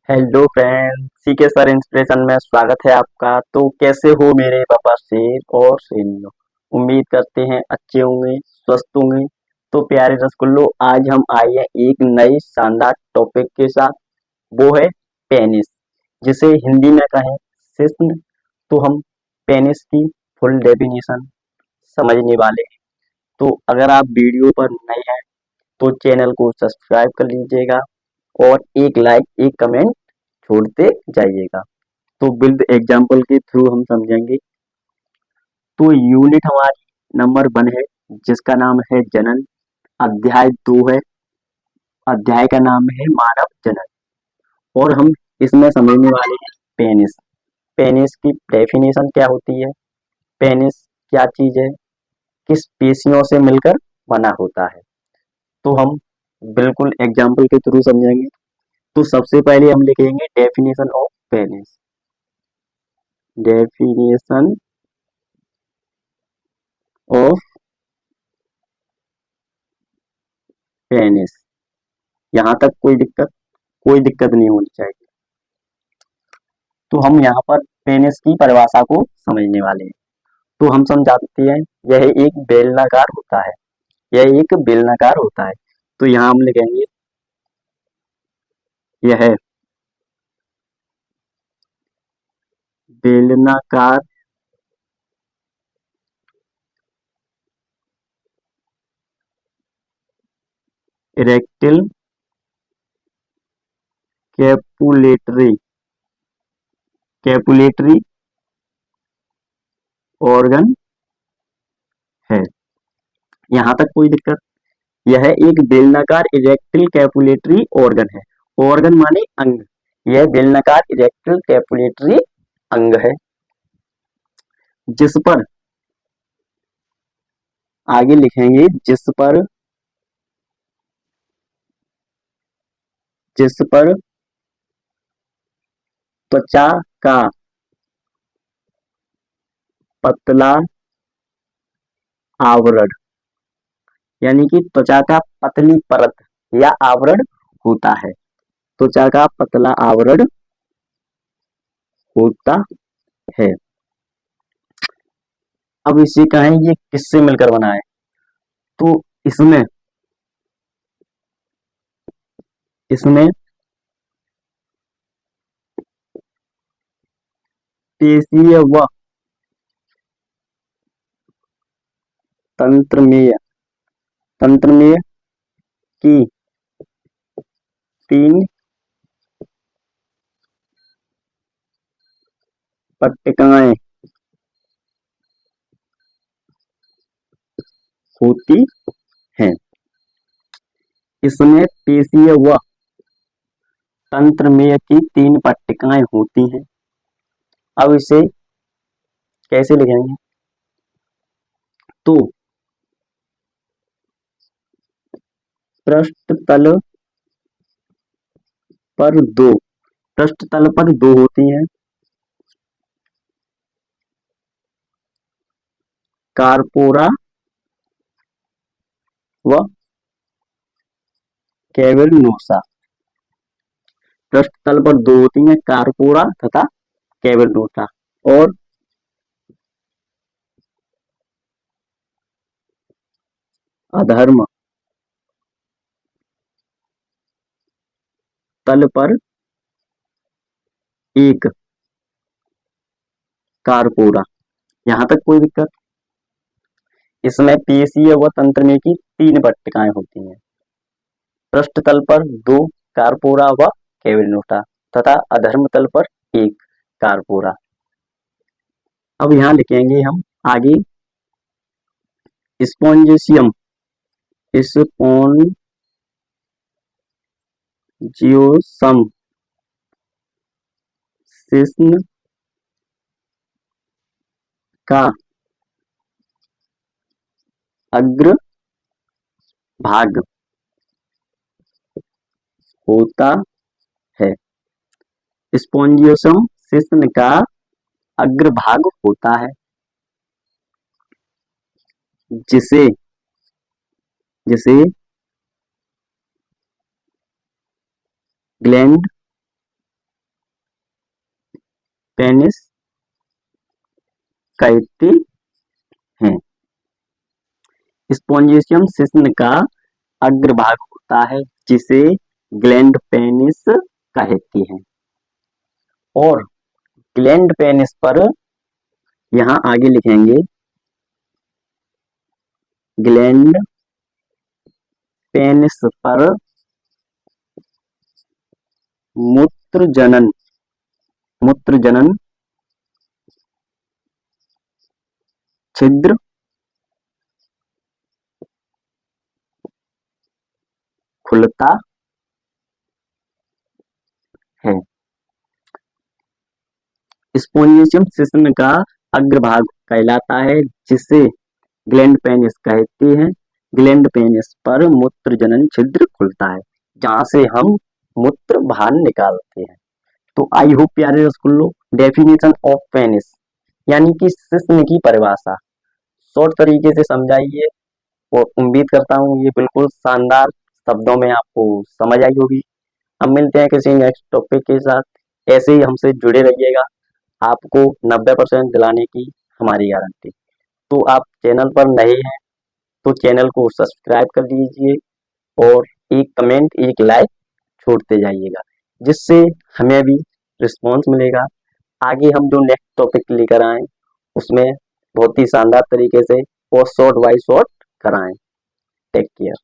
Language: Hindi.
Hello friends, C K sir inspiration में स्वागत है आपका। तो कैसे हो मेरे पापा शेर और शेरनियों। उम्मीद करते हैं अच्छे होंगे, स्वस्थ होंगे। तो प्यारे रसगुल्लो, आज हम आए हैं एक नए शानदार टॉपिक के साथ। वो है पेनिस, जिसे हिंदी में कहें शिश्न। तो हम पेनिस की फुल डेफिनेशन समझने वाले हैं। तो अगर आप वीडियो पर नए हैं तो चैनल को सब्सक्राइब कर लीजिएगा और एक लाइक एक कमेंट छोड़ते जाइएगा। तो विद एग्जाम्पल के थ्रू हम समझेंगे। तो यूनिट हमारी नंबर 1 है, जिसका नाम है जनन। अध्याय 2 है, अध्याय का नाम है मानव जनन। और हम इसमें समझने वाले हैं पेनिस। पेनिस की डेफिनेशन क्या होती है, पेनिस क्या चीज है, किस पेशियों से मिलकर बना होता है। तो हम बिल्कुल एग्जाम्पल के थ्रू समझेंगे। तो सबसे पहले हम लिखेंगे definition of penis. Definition of penis. यहाँ तक कोई दिक्कत नहीं होनी चाहिए। तो हम यहाँ पर पेनिस की परिभाषा को समझने वाले हैं। तो हम समझाते हैं, यह एक बेलनाकार होता है। यह एक बेलनाकार होता है। तो यहाँ हम लिखेंगे यह बेलनाकार इरेक्टिल कैपुलेटरी कैपुलेटरी ऑर्गन है। यहाँ तक कोई दिक्कत। यह एक बेलनाकार इरेक्टिल कैपुलेटरी ऑर्गन है। ऑर्गन माने अंग। यह बेलनाकार इरेक्टिल कैपुलेटरी अंग है, जिस पर आगे लिखेंगे जिस पर त्वचा का पतला आवरण, यानी कि त्वचा का पतली परत या आवरण होता है। त्वचा का पतला आवरण होता है। अब इसे कहें ये किससे मिलकर बना है। तो इसमें इसमें पेशीय व तंत्रमेय तंत्रमेय की तीन पट्टिकाएं होती हैं। इसमें पेशीय व तंत्रमेय की तीन पट्टिकाएं होती हैं। अब इसे कैसे लिखेंगे। तो पृष्ठ तल पर दो पृष्ठ तल पर दो होती हैं, कारपोरा व कैवर्नोसा। पृष्ठ तल पर दो होती हैं, कारपोरा तथा कैवर्नोसा। और अधर्म तल पर एक कारपोरा। यहाँ तक कोई दिक्कत। इसमें पेशीय व तंत्रमेय की तीन पट्टिकाएं होती हैं। पृष्ठ तल पर दो कारपोरा व कैवर्नोसा तथा अधर्म तल पर एक कारपोरा। अब यहाँ लिखेंगे हम आगे स्पोंजियम स्पोंजियोसम शिश्न का अग्र भाग होता है। स्पोंजियोसम शिश्न का अग्रभाग होता है, जिसे जिसे ग्लैंड पेनिस कहते हैं। स्पोंजियम शिश्न का अग्रभाग होता है जिसे ग्लैंड पेनिस कहती हैं। और ग्लैंड पेनिस पर यहाँ आगे लिखेंगे ग्लैंड पेनिस पर मूत्रजनन छिद्र खुलता है। स्पोंजियम शिश्न का अग्रभाग कहलाता है जिसे ग्लैंड पेनिस कहते हैं। ग्लैंड पेनिस पर मूत्रजनन छिद्र खुलता है जहां से हम मूत्र बाहर निकालते हैं। तो आई होप प्यारे रसगुल्लो, डेफिनेशन ऑफ पेनिस यानी कि शिश्न की परिभाषा शॉर्ट तरीके से समझाइए और उम्मीद करता हूँ ये बिल्कुल शानदार शब्दों में आपको समझ आई होगी। अब मिलते हैं किसी नेक्स्ट टॉपिक के साथ। ऐसे ही हमसे जुड़े रहिएगा, आपको 90% दिलाने की हमारी गारंटी। तो आप चैनल पर नए हैं तो चैनल को सब्सक्राइब कर दीजिए और एक कमेंट एक लाइक छोड़ते जाइएगा जिससे हमें भी रिस्पॉन्स मिलेगा। आगे हम जो नेक्स्ट टॉपिक लेकर आए उसमें बहुत ही शानदार तरीके से और शॉर्ट बाय शॉर्ट कराएं। Take care.